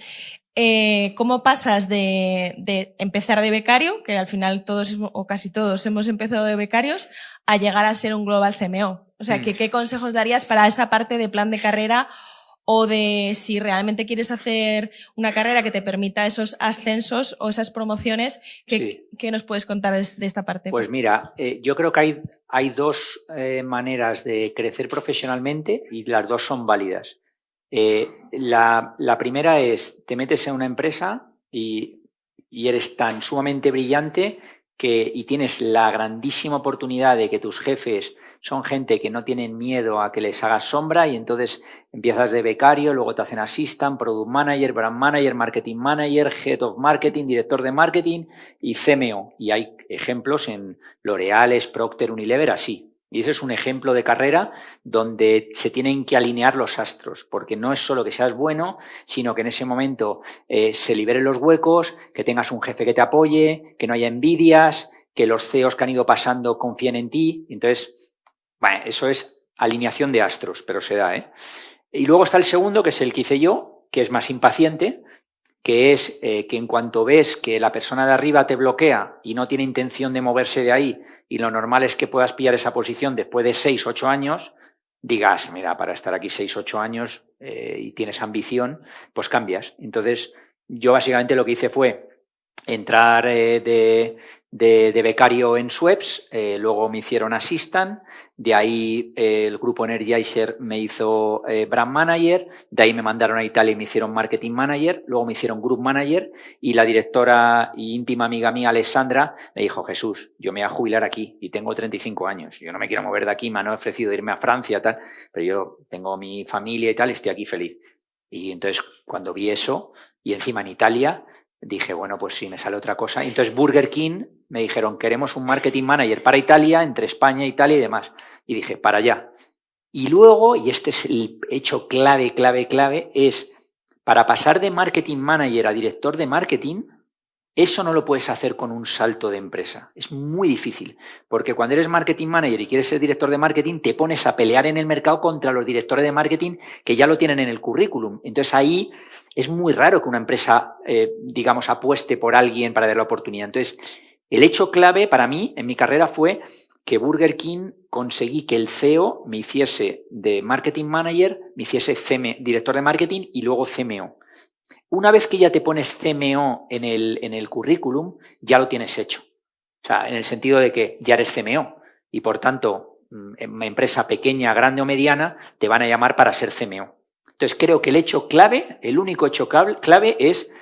¿Cómo pasas de empezar de becario, que al final todos o casi todos hemos empezado de becarios, a llegar a ser un Global CMO? O sea, ¿qué consejos darías para esa parte de plan de carrera o de si realmente quieres hacer una carrera que te permita esos ascensos o esas promociones? ¿Qué nos puedes contar de esta parte? Pues mira, yo creo que hay dos maneras de crecer profesionalmente y las dos son válidas. La primera es, te metes en una empresa y eres tan sumamente brillante y tienes la grandísima oportunidad de que tus jefes son gente que no tienen miedo a que les hagas sombra y entonces empiezas de becario, luego te hacen assistant, product manager, brand manager, marketing manager, head of marketing, director de marketing y CMO. Y hay ejemplos en L'Oréal, Procter, Unilever, así. Y ese es un ejemplo de carrera donde se tienen que alinear los astros, porque no es solo que seas bueno, sino que en ese momento se liberen los huecos, que tengas un jefe que te apoye, que no haya envidias, que los CEOs que han ido pasando confíen en ti. Entonces, bueno, eso es alineación de astros, pero se da, ¿eh? Y luego está el segundo, que es el que hice yo, que es más impaciente, que es que en cuanto ves que la persona de arriba te bloquea y no tiene intención de moverse de ahí, y lo normal es que puedas pillar esa posición después de 6, 8 años, digas, mira, para estar aquí 6, 8 años y tienes ambición, pues cambias. Entonces, yo básicamente lo que hice fue entrar de becario en Schweppes, luego me hicieron assistant, de ahí el grupo Energizer me hizo brand manager, de ahí me mandaron a Italia y me hicieron marketing manager, luego me hicieron group manager y la directora y íntima amiga mía, Alessandra, me dijo, Jesús, yo me voy a jubilar aquí y tengo 35 años, yo no me quiero mover de aquí, me han ofrecido irme a Francia, tal, pero yo tengo mi familia y tal, y estoy aquí feliz. Y entonces cuando vi eso, y encima en Italia, dije, bueno, pues si me sale otra cosa. Y entonces Burger King me dijeron, queremos un marketing manager para Italia, entre España, Italia y demás. Y dije, para allá. Y luego, y este es el hecho clave, es para pasar de marketing manager a director de marketing, Eso no lo puedes hacer con un salto de empresa. Es muy difícil, porque cuando eres marketing manager y quieres ser director de marketing, te pones a pelear en el mercado contra los directores de marketing que ya lo tienen en el currículum. Entonces ahí es muy raro que una empresa, digamos, apueste por alguien para dar la oportunidad. Entonces, el hecho clave para mí en mi carrera fue que Burger King conseguí que el CEO me hiciese de marketing manager, me hiciese director de marketing y luego CMO. Una vez que ya te pones CMO en el currículum, ya lo tienes hecho. O sea, en el sentido de que ya eres CMO y por tanto, en una empresa pequeña, grande o mediana, te van a llamar para ser CMO. Entonces creo que el hecho clave, el único hecho clave es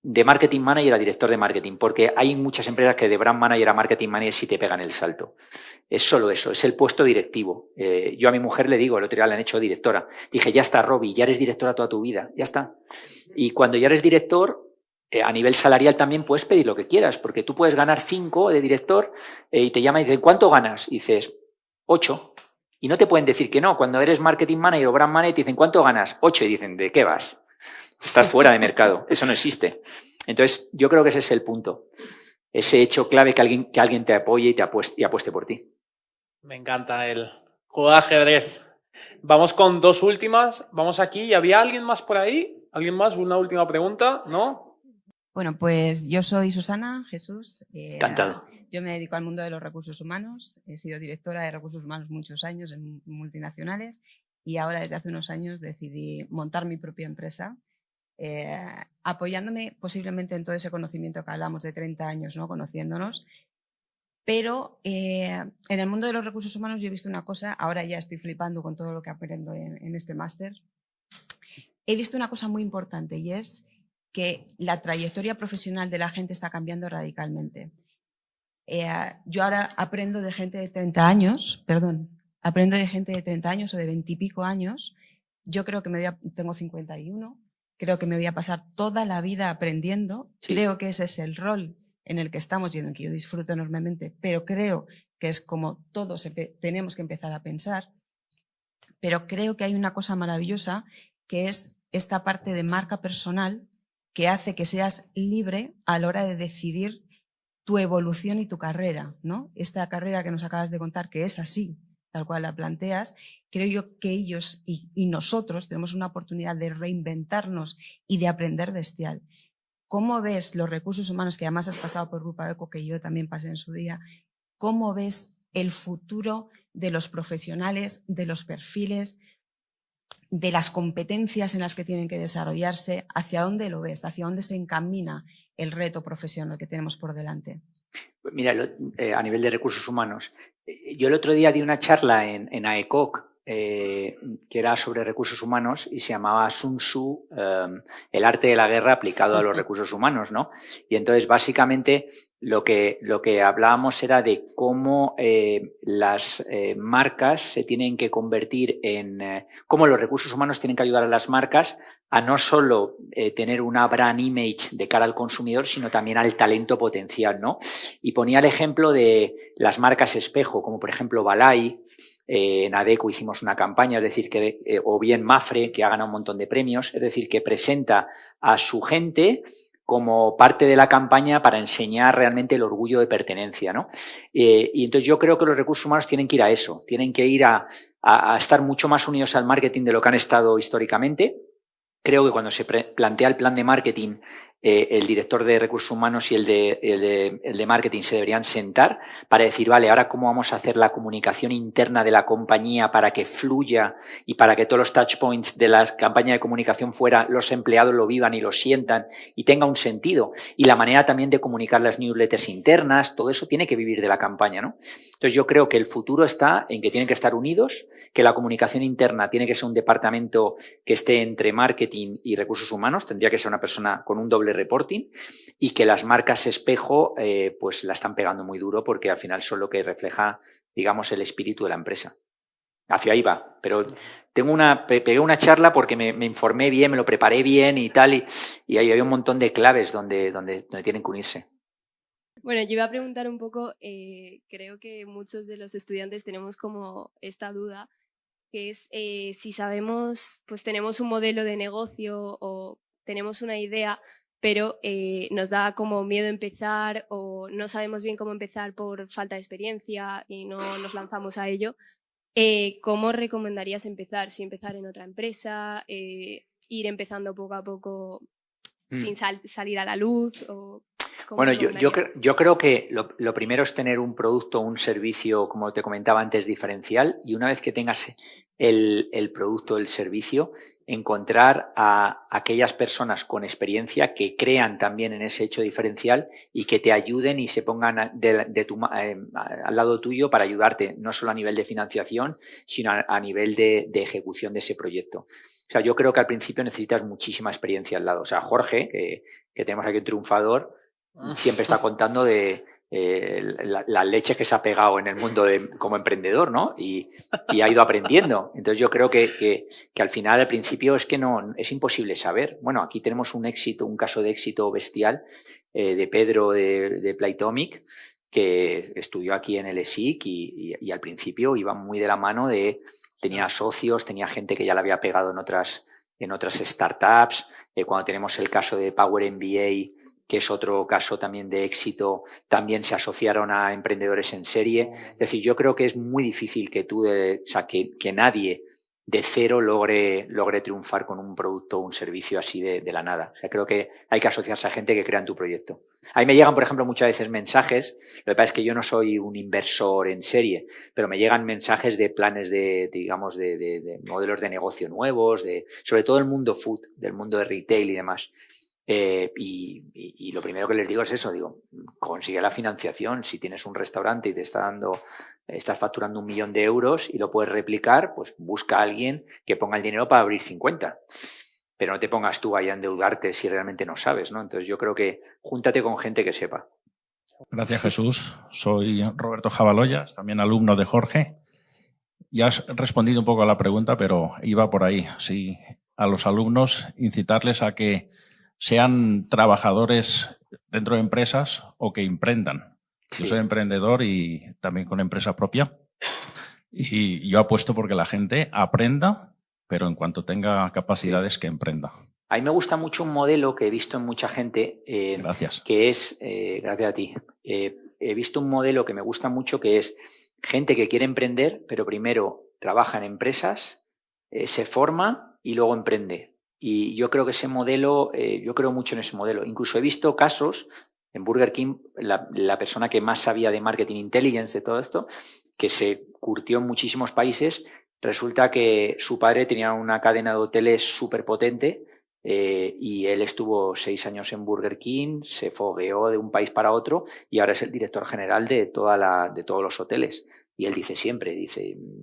de marketing manager a director de marketing, porque hay muchas empresas que de brand manager a marketing manager sí te pegan el salto. Es solo eso, es el puesto directivo. Yo a mi mujer le digo, el otro día le han hecho directora. Dije, ya está, Robbie, ya eres directora toda tu vida, ya está. Y cuando ya eres director, a nivel salarial también puedes pedir lo que quieras, porque tú puedes ganar 5 de director y te llaman y dicen, ¿cuánto ganas? Y dices, 8. Y no te pueden decir que no. Cuando eres marketing manager o brand manager te dicen, ¿cuánto ganas? 8. Y dicen, ¿de qué vas? Estás fuera de mercado. Eso no existe. Entonces, yo creo que ese es el punto. Ese hecho clave que alguien te apoye y apueste por ti. Me encanta el juego de ajedrez. Vamos con 2 últimas. Vamos aquí. ¿Y había alguien más por ahí? ¿Alguien más? ¿Una última pregunta? ¿No? Bueno, pues yo soy Susana Jesús. Encantado. Yo me dedico al mundo de los recursos humanos. He sido directora de recursos humanos muchos años en multinacionales y ahora desde hace unos años decidí montar mi propia empresa, apoyándome posiblemente en todo ese conocimiento que hablamos de 30 años, ¿no? Conociéndonos. Pero en el mundo de los recursos humanos yo he visto una cosa, ahora ya estoy flipando con todo lo que aprendo en este máster. He visto una cosa muy importante y es que la trayectoria profesional de la gente está cambiando radicalmente. Yo ahora aprendo de gente de 30 años, aprendo de gente de 30 años o de 20 y pico años. Yo creo que tengo 51, creo que me voy a pasar toda la vida aprendiendo. Sí. Creo que ese es el rol en el que estamos y en el que yo disfruto enormemente, pero creo que es como todos tenemos que empezar a pensar. Pero creo que hay una cosa maravillosa que es esta parte de marca personal que hace que seas libre a la hora de decidir tu evolución y tu carrera, ¿no? Esta carrera que nos acabas de contar, que es así, tal cual la planteas, creo yo que ellos y nosotros tenemos una oportunidad de reinventarnos y de aprender bestial. ¿Cómo ves los recursos humanos, que además has pasado por Grupo Adecco, que yo también pasé en su día? ¿Cómo ves el futuro de los profesionales, de los perfiles, de las competencias en las que tienen que desarrollarse? ¿Hacia dónde lo ves? ¿Hacia dónde se encamina el reto profesional que tenemos por delante? Mira, a nivel de recursos humanos, yo el otro día di una charla en AECOC que era sobre recursos humanos y se llamaba Sun Tzu, el arte de la guerra aplicado a los recursos humanos, ¿no? Y entonces básicamente lo que hablábamos era de cómo las marcas se tienen que convertir en cómo los recursos humanos tienen que ayudar a las marcas a no solo tener una brand image de cara al consumidor, sino también al talento potencial, ¿no? Y ponía el ejemplo de las marcas espejo, como por ejemplo Balay. En Adecco hicimos una campaña, es decir, que o bien Mafre, que ha ganado un montón de premios, es decir, que presenta a su gente como parte de la campaña para enseñar realmente el orgullo de pertenencia, ¿no? Y entonces yo creo que los recursos humanos tienen que ir a eso, tienen que ir a estar mucho más unidos al marketing de lo que han estado históricamente. Creo que cuando se plantea el plan de marketing, el director de recursos humanos y el de marketing se deberían sentar para decir, vale, ahora cómo vamos a hacer la comunicación interna de la compañía para que fluya y para que todos los touch points de la campaña de comunicación fuera, los empleados lo vivan y lo sientan y tenga un sentido. Y la manera también de comunicar las newsletters internas, todo eso tiene que vivir de la campaña, ¿no? Entonces yo creo que el futuro está en que tienen que estar unidos, que la comunicación interna tiene que ser un departamento que esté entre marketing y recursos humanos, tendría que ser una persona con un doble reporting, y que las marcas espejo pues la están pegando muy duro porque al final son lo que refleja, digamos, el espíritu de la empresa. Hacia ahí va, pero pegué una charla porque me informé bien, me lo preparé bien y tal, y ahí había un montón de claves donde tienen que unirse. Bueno, yo iba a preguntar un poco, creo que muchos de los estudiantes tenemos como esta duda, que es si sabemos, pues tenemos un modelo de negocio o tenemos una idea, pero nos da como miedo empezar o no sabemos bien cómo empezar por falta de experiencia y no nos lanzamos a ello. ¿Cómo recomendarías empezar? Si empezar en otra empresa, ir empezando poco a poco sin salir a la luz. Bueno, yo creo que lo primero es tener un producto o un servicio, como te comentaba antes, diferencial, y una vez que tengas el producto o el servicio, encontrar a aquellas personas con experiencia que crean también en ese hecho diferencial y que te ayuden y se pongan al lado tuyo para ayudarte, no solo a nivel de financiación, sino a nivel de ejecución de ese proyecto. O sea, yo creo que al principio necesitas muchísima experiencia al lado. O sea, Jorge, que tenemos aquí un triunfador, siempre está contando de la leche que se ha pegado en el mundo como emprendedor, ¿no? Y ha ido aprendiendo. Entonces yo creo que al final, al principio, es que no es imposible saber. Bueno, aquí tenemos un caso de éxito bestial de Pedro de Playtomic, que estudió aquí en el ESIC y al principio iba muy de la mano tenía socios, tenía gente que ya le había pegado en otras startups. Cuando tenemos el caso de Power MBA, que es otro caso también de éxito, también se asociaron a emprendedores en serie. Es decir, yo creo que es muy difícil que que nadie de cero logre triunfar con un producto o un servicio así de la nada. O sea, creo que hay que asociarse a gente que crea en tu proyecto. A mí me llegan, por ejemplo, muchas veces mensajes. Lo que pasa es que yo no soy un inversor en serie, pero me llegan mensajes de planes de modelos de negocio nuevos, sobre todo el mundo food, del mundo de retail y demás. Y lo primero que les digo es eso, consigue la financiación. Si tienes un restaurante y estás facturando 1 millón de euros y lo puedes replicar, pues busca a alguien que ponga el dinero para abrir 50. Pero no te pongas tú ahí a endeudarte si realmente no sabes, ¿no? Entonces yo creo que júntate con gente que sepa. Gracias, Jesús. Soy Roberto Jabaloyas, también alumno de Jorge. Ya has respondido un poco a la pregunta, pero iba por ahí. Sí, a los alumnos incitarles a que sean trabajadores dentro de empresas o que emprendan. Sí. Yo soy emprendedor y también con empresa propia. Y yo apuesto porque la gente aprenda, pero en cuanto tenga capacidades, que emprenda. A mí me gusta mucho un modelo que he visto en mucha gente. Gracias. Que es, gracias a ti, he visto un modelo que me gusta mucho, que es gente que quiere emprender, pero primero trabaja en empresas, se forma y luego emprende. Y yo creo que ese modelo, yo creo mucho en ese modelo. Incluso he visto casos en Burger King, la persona que más sabía de marketing intelligence, de todo esto, que se curtió en muchísimos países. Resulta que su padre tenía una cadena de hoteles súper potente y él estuvo 6 años en Burger King, se fogueó de un país para otro y ahora es el director general de todos los hoteles. Y él dice siempre,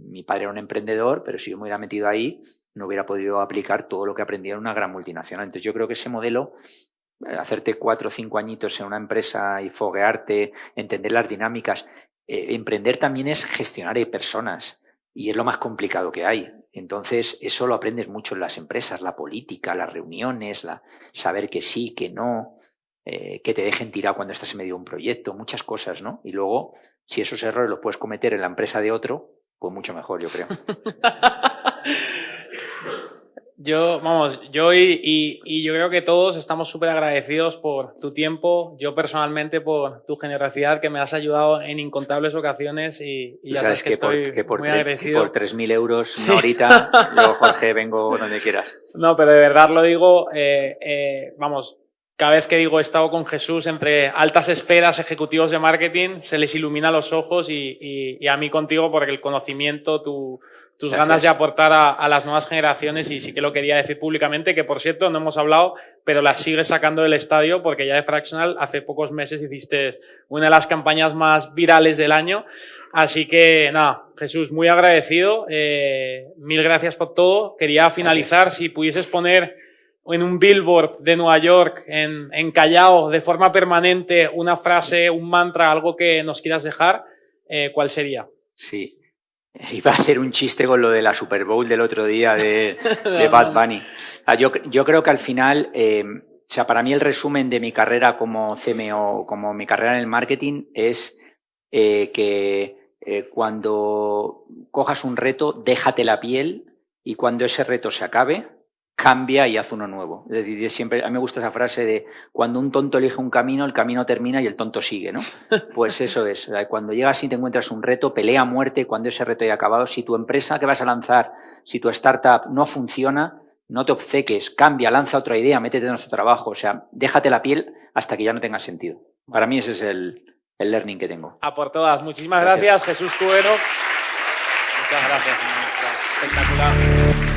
mi padre era un emprendedor, pero si yo me hubiera metido ahí, no hubiera podido aplicar todo lo que aprendí en una gran multinacional. Entonces yo creo que ese modelo, hacerte 4 o 5 añitos en una empresa y foguearte, entender las dinámicas, emprender también es gestionar personas y es lo más complicado que hay. Entonces eso lo aprendes mucho en las empresas, la política, las reuniones, saber que sí, que no, que te dejen tirado cuando estás en medio de un proyecto, muchas cosas, ¿no? Y luego, si esos errores los puedes cometer en la empresa de otro, pues mucho mejor, yo creo. Yo y yo creo que todos estamos súper agradecidos por tu tiempo, yo personalmente por tu generosidad, que me has ayudado en incontables ocasiones y ya sabes que estoy muy agradecido. Por 3.000 euros, sí. Una horita, yo, Jorge, vengo donde quieras. No, pero de verdad lo digo, cada vez que digo he estado con Jesús entre altas esferas, ejecutivos de marketing, se les ilumina los ojos y a mí contigo porque el conocimiento, tus Gracias. Ganas de aportar a las nuevas generaciones, y sí que lo quería decir públicamente, que por cierto no hemos hablado, pero las sigues sacando del estadio porque ya de Fractional hace pocos meses hiciste una de las campañas más virales del año. Así que nada, Jesús, muy agradecido, 1000 gracias por todo. Quería finalizar, si pudieses poner en un billboard de Nueva York, en Callao, de forma permanente, una frase, un mantra, algo que nos quieras dejar, ¿cuál sería? Sí. Iba a hacer un chiste con lo de la Super Bowl del otro día de Bad Bunny. Yo creo que al final, para mí el resumen de mi carrera como CMO, como mi carrera en el marketing, es que cuando cojas un reto, déjate la piel y cuando ese reto se acabe, cambia y haz uno nuevo. Es decir, siempre, a mí me gusta esa frase de cuando un tonto elige un camino, el camino termina y el tonto sigue, ¿no? Pues eso es. Cuando llegas y te encuentras un reto, pelea a muerte cuando ese reto haya acabado. Si tu empresa que vas a lanzar, si tu startup no funciona, no te obceques, cambia, lanza otra idea, métete en nuestro trabajo. O sea, déjate la piel hasta que ya no tenga sentido. Para mí ese es el learning que tengo. A por todas. Muchísimas gracias Jesús Cubero. Muchas gracias. Espectacular.